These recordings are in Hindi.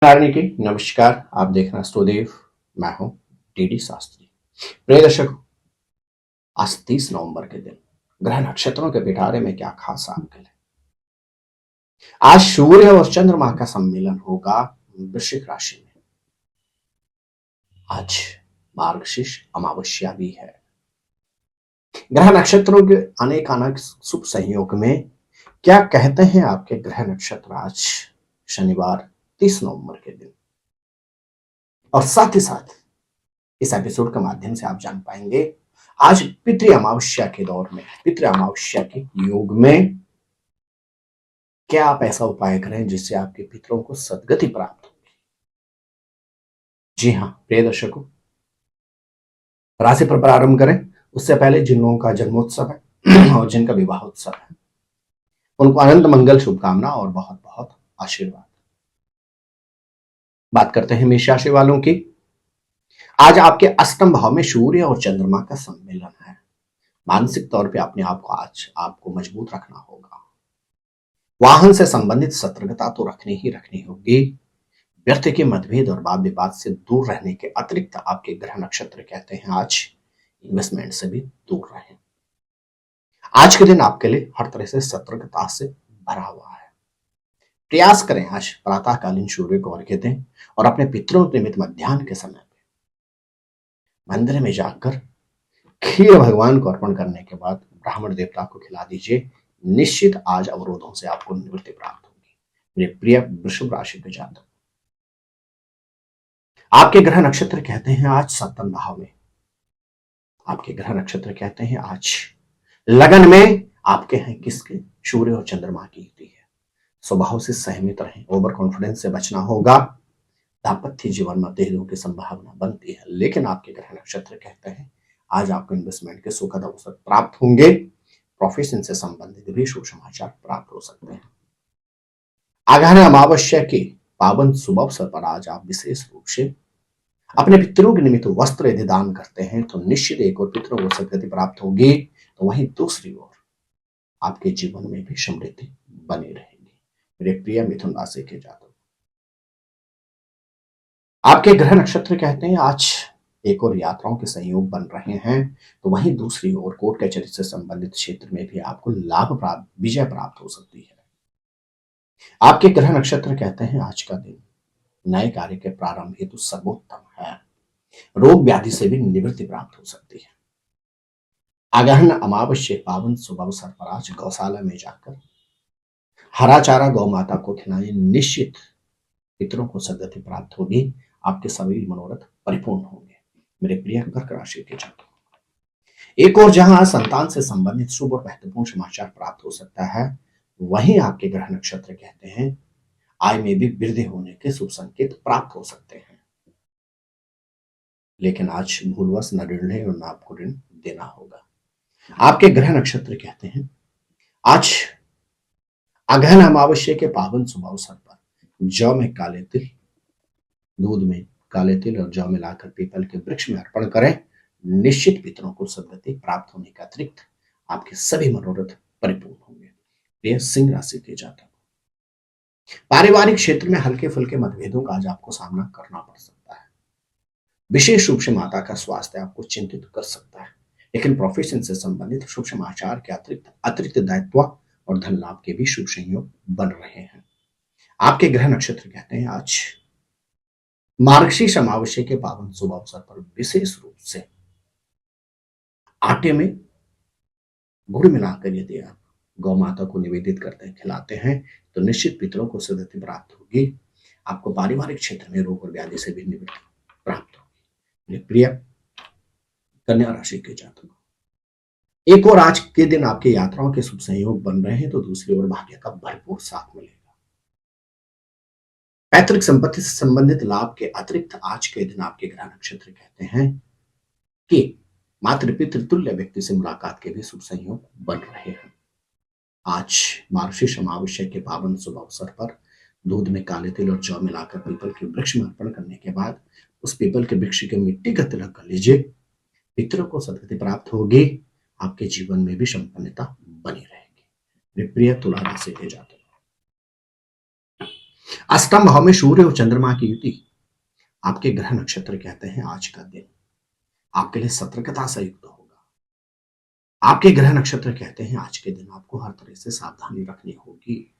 नारायण की नमस्कार। आप देखना सुदेव, मैं हूं डीडी शास्त्री। प्रिय दर्शकों, आज 30 नवंबर के दिन ग्रह नक्षत्रों के पिटारे में क्या खास आपके लिए। आज सूर्य और चंद्रमा का सम्मेलन होगा वृश्चिक राशि में। आज मार्गशीर्ष अमावस्या भी है। ग्रह नक्षत्रों के अनेक अनेक शुभ संयोग में क्या कहते हैं आपके ग्रह नक्षत्र आज शनिवार 30 नवंबर के दिन, और साथ ही साथ इस एपिसोड के माध्यम से आप जान पाएंगे आज पितृ अमावस्या के दौर में, पितृ अमावस्या के योग में क्या आप ऐसा उपाय करें जिससे आपके पितरों को सदगति प्राप्त हो। जी हाँ प्रिय दर्शकों, राशि पर प्रारंभ करें उससे पहले जिन लोगों का जन्मोत्सव है और जिनका विवाहोत्सव है उनको अनंत मंगल, शुभकामना और बहुत बहुत आशीर्वाद। बात करते हैं मेष राशि वालों की। आज आपके अष्टम भाव में सूर्य और चंद्रमा का सम्मेलन है। मानसिक तौर पे अपने आप को आज आपको मजबूत रखना होगा। वाहन से संबंधित सतर्कता तो रखनी होगी। व्यर्थ के मतभेद और वाद विवाद से दूर रहने के अतिरिक्त आपके ग्रह नक्षत्र कहते हैं आज इन्वेस्टमेंट से भी दूर रहें। आज के दिन आपके लिए हर तरह से सतर्कता से भरा हुआ है। प्रयास करें आज प्रातःकालीन सूर्य को अर्घ्य दें और अपने पितरों निमित्त मध्याह्न के समय पे मंदिर में जाकर खीर भगवान को अर्पण करने के बाद ब्राह्मण देवता को खिला दीजिए। निश्चित आज अवरोधों से आपको निवृत्ति प्राप्त होगी। मेरे प्रिय वृषभ राशि के जातक, आपके ग्रह नक्षत्र कहते हैं आज सप्तम भाव में। आपके ग्रह नक्षत्र कहते हैं आज लगन में आपके हैं किसके, सूर्य और चंद्रमा की युति है। स्वभाव से सहमित रहें, ओवर कॉन्फिडेंस से बचना होगा। दाम्पत्य जीवन में मतभेदों की संभावना बनती है, लेकिन आपके ग्रह नक्षत्र कहते हैं आज आपको इन्वेस्टमेंट के सुखद अवसर प्राप्त होंगे। प्रोफेशन से संबंधित भी शुभ समाचार प्राप्त हो सकते हैं। आगामी अमावस्या के पावन शुभ अवसर पर आज आप विशेष रूप से अपने पितरों के निमित्त वस्त्र यदि दान करते हैं तो निश्चित एक और पितरों को सदगति प्राप्त होगी, तो वहीं दूसरी ओर आपके जीवन में भी समृद्धि बनी रहेगी। मेरे प्रिय मिथुन राशि के जातक, आपके ग्रह नक्षत्र कहते हैं आज एक और यात्राओं के संयोग बन रहे हैं, तो वहीं दूसरी ओर कोर्ट कचहरी से संबंधित क्षेत्र में भी आपको लाभ प्राप्त, विजय प्राप्त हो सकती है। आपके ग्रह नक्षत्र कहते हैं आज का दिन नए कार्य के प्रारंभ हेतु सर्वोत्तम है। रोग व्याधि से भी निवृत्ति प्राप्त हो सकती है। अगहन अमावस्या पावन शुभ अवसर पर आज गौशाला में जाकर हरा चारा गौ माता को खिलाएं। निश्चित पितरों को सदगति प्राप्त होगी। आपके सभी मनोरथ परिपूर्ण होंगे। मेरे प्रिय कर्क राशि के जातकों, एक और जहां संतान से संबंधित शुभ और महत्वपूर्ण समाचार प्राप्त हो सकता है, वहीं आपके ग्रह नक्षत्र कहते हैं आय में भी वृद्धि होने के शुभ संकेत प्राप्त हो सकते हैं। लेकिन आज भूलवश न ऋण लें और न आपको ऋण देना होगा। आपके ग्रह नक्षत्र कहते हैं आज अगहन अमावस्या के पावन शुभ अवसर पर जौ में काले तिल, दूध में काले तिल और जौ मिलाकर पीपल के वृक्ष में अर्पण करें। निश्चित पितरों को सदगति प्राप्त होने के अतिरिक्त आपके सभी मनोरथ परिपूर्ण होंगे। प्रिय सिंह राशि के जातक, पारिवारिक क्षेत्र में हल्के फुल्के मतभेदों का आज आपको सामना करना पड़ सकता है। विशेष रूप से माता का स्वास्थ्य आपको चिंतित कर सकता है, लेकिन प्रोफेशन से संबंधित शुभ समाचार के अतिरिक्त दायित्व और धन लाभ के भी शुभ संयोग बन रहे हैं। आपके ग्रह नक्षत्र कहते हैं आज मार्गशीर्ष अमावस्या के पावन शुभ अवसर पर विशेष रूप से आटे में गुड़ मिलाकर यदि आप गौ माता को निवेदित करते हैं, खिलाते हैं, तो निश्चित पितरों को सदगति प्राप्त होगी। आपको पारिवारिक क्षेत्र में रोग और व्याधि से भी निवृत्ति प्राप्त होगी। प्रिय कन्या राशि के जातकों, एक और आज के दिन आपके यात्राओं के शुभ संयोग बन रहे हैं, तो दूसरी ओर भाग्य का भरपूर साथ मिलेगा। पैतृक संपत्ति से संबंधित लाभ के अतिरिक्त आज के दिन आपके ग्रह नक्षत्र कहते हैं कि मातृ पितृ तुल्य व्यक्ति से मुलाकात के भी शुभ संयोग बन रहे हैं। आज मार्गशीर्ष अमावस्या के पावन शुभ अवसर पर दूध में काले तिल और जौ मिलाकर पीपल के वृक्ष में अर्पण करने के बाद उस पीपल के वृक्ष के मिट्टी का तिलक कर लीजिए। पितरों को सदगति प्राप्त होगी। आपके जीवन में भी संपन्नता बनी रहेगी। प्रिय तुला राशि के जातक, अष्टम भाव में सूर्य और चंद्रमा की युति, आपके ग्रह नक्षत्र कहते हैं आज का दिन आपके लिए सतर्कता से युक्त होगा। आपके ग्रह नक्षत्र कहते हैं आज के दिन आपको हर तरह से सावधानी रखनी होगी।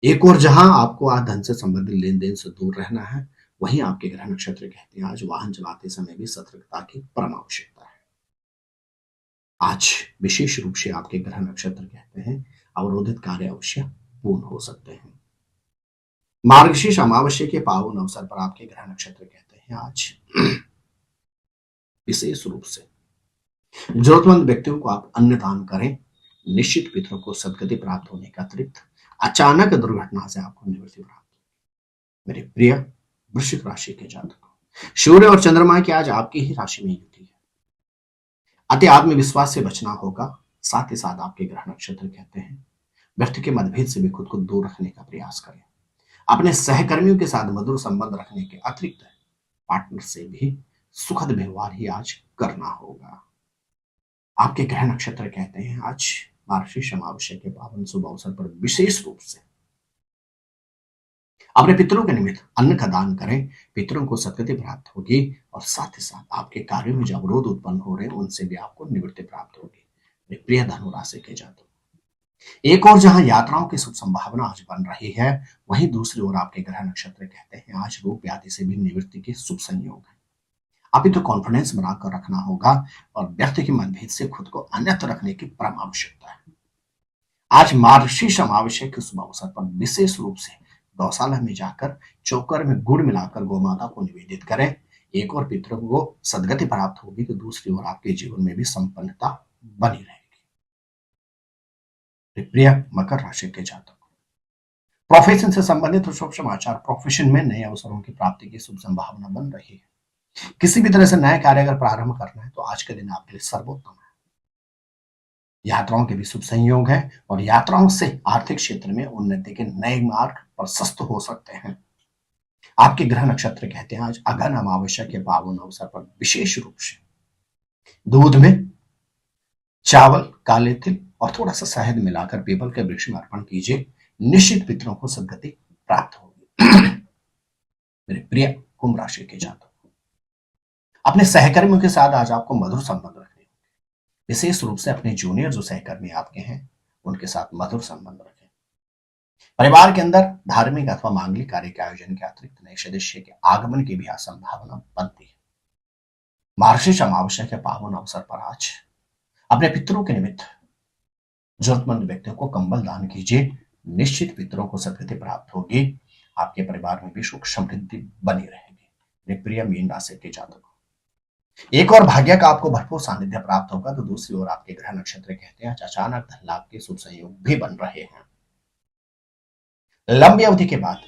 एक और जहां आपको आज धन से संबंधित लेन देन से दूर रहना है, वहीं आपके ग्रह नक्षत्र कहते हैं आज वाहन चलाते समय भी सतर्कता की परम आवश्यकता है। आज विशेष रूप से आपके ग्रह नक्षत्र कहते हैं अवरोधित कार्य अवश्य पूर्ण हो सकते हैं। मार्गशीर्ष अमावस्या के पावन अवसर पर आपके ग्रह नक्षत्र कहते हैं आज विशेष रूप से जरूरतमंद व्यक्तियों को आप अन्न दान करें। निश्चित पितरों को सदगति प्राप्त होने का अतिरिक्त अचानक दुर्घटना से आपको निवृत्ति प्राप्त होगी। मेरे प्रिय वृश्चिक राशि के जातकों, सूर्य और चंद्रमा की आज आपकी ही राशि में युति है। अति आत्मविश्वास से बचना होगा। साथ ही साथ आपके ग्रह नक्षत्र कहते हैं व्यक्ति के मतभेद से भी खुद को दूर रखने का प्रयास करें। अपने सहकर्मियों के साथ मधुर संबंध रखने के अतिरिक्त पार्टनर से भी सुखद व्यवहार ही आज करना होगा। आपके ग्रह नक्षत्र कहते हैं आज मार्गशीर्ष अमावस्या के पावन शुभ अवसर पर विशेष रूप से अपने पितरों के निमित्त अन्न का दान करें। पितरों को सदगति प्राप्त होगी और साथ ही साथ आपके कार्यों में जो अवरोध उत्पन्न हो रहे हैं उनसे भी आपको निवृत्ति प्राप्त होगी। प्रिय धनु राशि के जातक, एक और जहां यात्राओं की शुभ संभावना आज बन रही है, वहीं दूसरी ओर आपके ग्रह नक्षत्र कहते हैं आज रोग व्याधि से भी निवृत्ति के शुभ संयोग है। अभी तो कॉन्फिडेंस बनाकर रखना होगा और व्यक्ति के मतभेद से खुद को अन्यत्र रखने की परम आवश्यकता है। आज मार्गशीर्ष अमावस्या के शुभ अवसर पर विशेष रूप से गौशाला में जाकर चोकर में गुड़ मिलाकर गौमाता को निवेदित करें। एक और पितरों को सदगति प्राप्त होगी तो दूसरी ओर आपके जीवन में भी संपन्नता बनी रहेगी। प्रिय मकर राशि के जातक, प्रोफेशन से संबंधित शुभ समाचार, प्रोफेशन में नए अवसरों की प्राप्ति की शुभ संभावना बन रही है। किसी भी तरह से नया कार्य अगर प्रारंभ करना है तो आज के दिन आपके लिए सर्वोत्तम है। यात्राओं के भी शुभ संयोग है और यात्राओं से आर्थिक क्षेत्र में उन्नति के नए मार्ग प्रशस्त हो सकते हैं। आपके ग्रह नक्षत्र कहते हैं आज अगहन अमावस्या के पावन अवसर पर विशेष रूप से दूध में चावल, काले तिल और थोड़ा सा शहद मिलाकर पीपल के वृक्ष में अर्पण कीजिए। निश्चित पितरों को सदगति प्राप्त होगी। मेरे प्रिय कुंभ राशि के जातक, अपने सहकर्मियों के साथ आज आपको मधुर संबंध रखने होंगे। विशेष रूप से अपने जूनियर जो सहकर्मी आपके हैं उनके साथ मधुर संबंध रखें। परिवार के अंदर धार्मिक अथवा मांगलिक कार्य के आयोजन के अतिरिक्त नए सदस्य के आगमन की भी संभावना बनती है। मार्गशीर्ष अमावस्या के पावन अवसर पर आज अपने पितरों के निमित्त जरूरतमंद व्यक्तियों को कंबल दान कीजिए। निश्चित पितरों को सदगति प्राप्त होगी। आपके परिवार में भी सुख समृद्धि बनी रहेगी। मेरे प्रिय मीन राशि के जातकों, एक और भाग्य का आपको भरपूर सानिध्य प्राप्त होगा तो दूसरी ओर आपके ग्रह नक्षत्र कहते हैं अचानक धन लाभ के शुभ संयोग भी बन रहे हैं। लंबी अवधि के बाद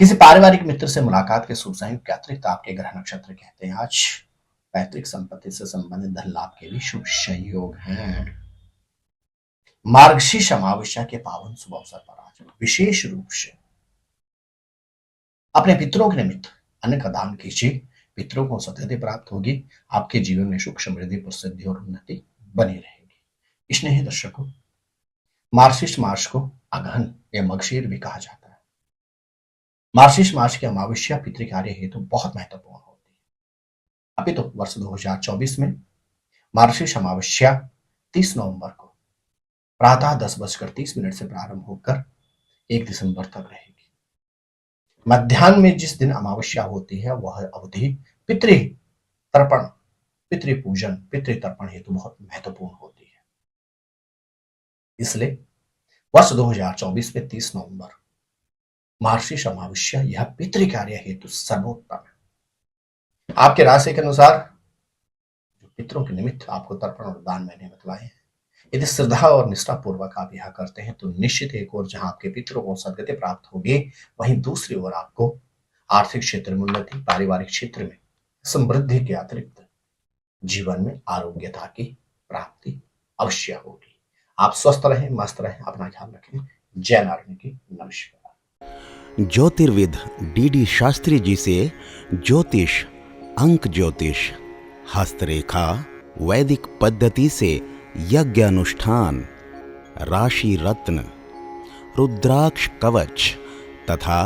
किसी पारिवारिक मित्र से मुलाकात के शुभ संयोग के अतिरिक्त आपके ग्रह नक्षत्र कहते हैं आज पैतृक संपत्ति से संबंधित धन लाभ के भी शुभ संयोग हैं। मार्गशीर्ष अमावस्या के पावन शुभ अवसर पर आज विशेष रूप से अपने पितरों के निमित्त अन्न का दान कीजिए। पितरों को सदगति प्राप्त होगी। आपके जीवन में सुख समृद्धि, प्रसिद्धि और उन्नति बनी रहेगी। स्नेही दर्शकों, मार्गशीर्ष मास को अगहन या मगशीर भी कहा जाता है। मार्गशीर्ष मास की अमावस्या पितृकार्य हेतु बहुत महत्वपूर्ण होती है। अभी तो वर्ष 2024 में मार्गशीर्ष अमावस्या 30 नवंबर को प्रातः 10:30 से प्रारंभ होकर 1 दिसंबर तक रहेगी। मध्याह्न में जिस दिन अमावस्या होती है वह अवधि पितृ तर्पण, पितृ पूजन, पितृ तर्पण हेतु बहुत महत्वपूर्ण होती है। इसलिए वर्ष 2024 में 30 नवंबर मार्गशीर्ष अमावस्या यह पितृ कार्य हेतु सर्वोत्तम है। आपके राशि के अनुसार जो पितरों के निमित्त आपको तर्पण और दान मैंने बतलाए हैं, यदि श्रद्धा और निष्ठा पूर्वक आप यह करते हैं तो निश्चित एक और जहां आपके पितरों को सदगति प्राप्त होगी, वहीं दूसरी ओर आपको आर्थिक क्षेत्र में उन्नति, पारिवारिक क्षेत्र में समृद्धि के अतिरिक्त जीवन में आरोग्यता की प्राप्ति अवश्य होगी। आप स्वस्थ रहें, मस्त रहें, अपना ख्याल रखें। जय नारायण की नमस्कार। ज्योतिर्विद डी शास्त्री जी से ज्योतिष, अंक ज्योतिष, हस्तरेखा, वैदिक पद्धति से यज्ञ अनुष्ठान, राशि रत्न, रुद्राक्ष कवच तथा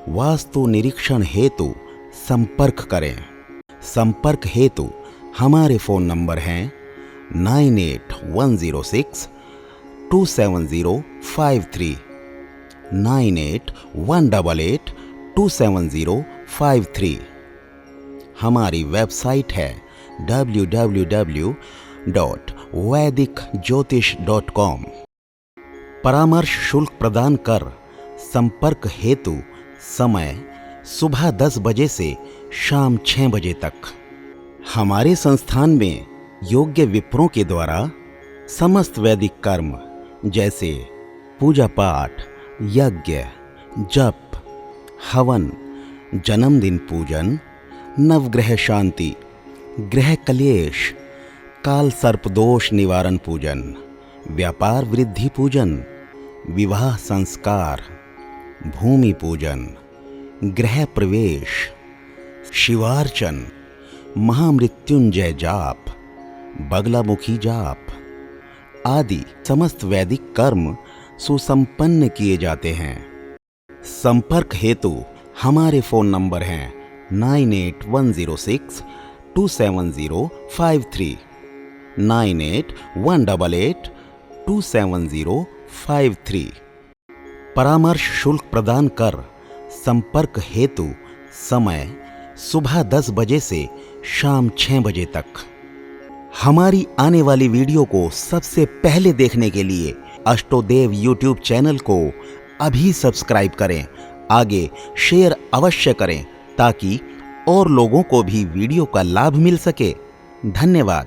वास्तु निरीक्षण हेतु संपर्क करें। संपर्क हेतु हमारे फ़ोन नंबर हैं 9810627053, 9818827053। हमारी वेबसाइट है www.vedicjyotish.com। परामर्श शुल्क प्रदान कर संपर्क हेतु समय सुबह 10 बजे से शाम 6 बजे तक। हमारे संस्थान में योग्य विप्रों के द्वारा समस्त वैदिक कर्म जैसे पूजा पाठ, यज्ञ, जप, हवन, जन्मदिन पूजन, नवग्रह शांति, ग्रह कलेश, काल सर्प दोष निवारण पूजन, व्यापार वृद्धि पूजन, विवाह संस्कार, भूमि पूजन, गृह प्रवेश, शिवार्चन, महामृत्युंजय जाप, बगलामुखी जाप आदि समस्त वैदिक कर्म सुसंपन्न किए जाते हैं। संपर्क हेतु हमारे फ़ोन नंबर हैं 9810627053, 9818827053। परामर्श शुल्क प्रदान कर संपर्क हेतु समय सुबह 10 बजे से शाम 6 बजे तक। हमारी आने वाली वीडियो को सबसे पहले देखने के लिए अष्टोदेव यूट्यूब चैनल को अभी सब्सक्राइब करें। आगे शेयर अवश्य करें ताकि और लोगों को भी वीडियो का लाभ मिल सके। धन्यवाद।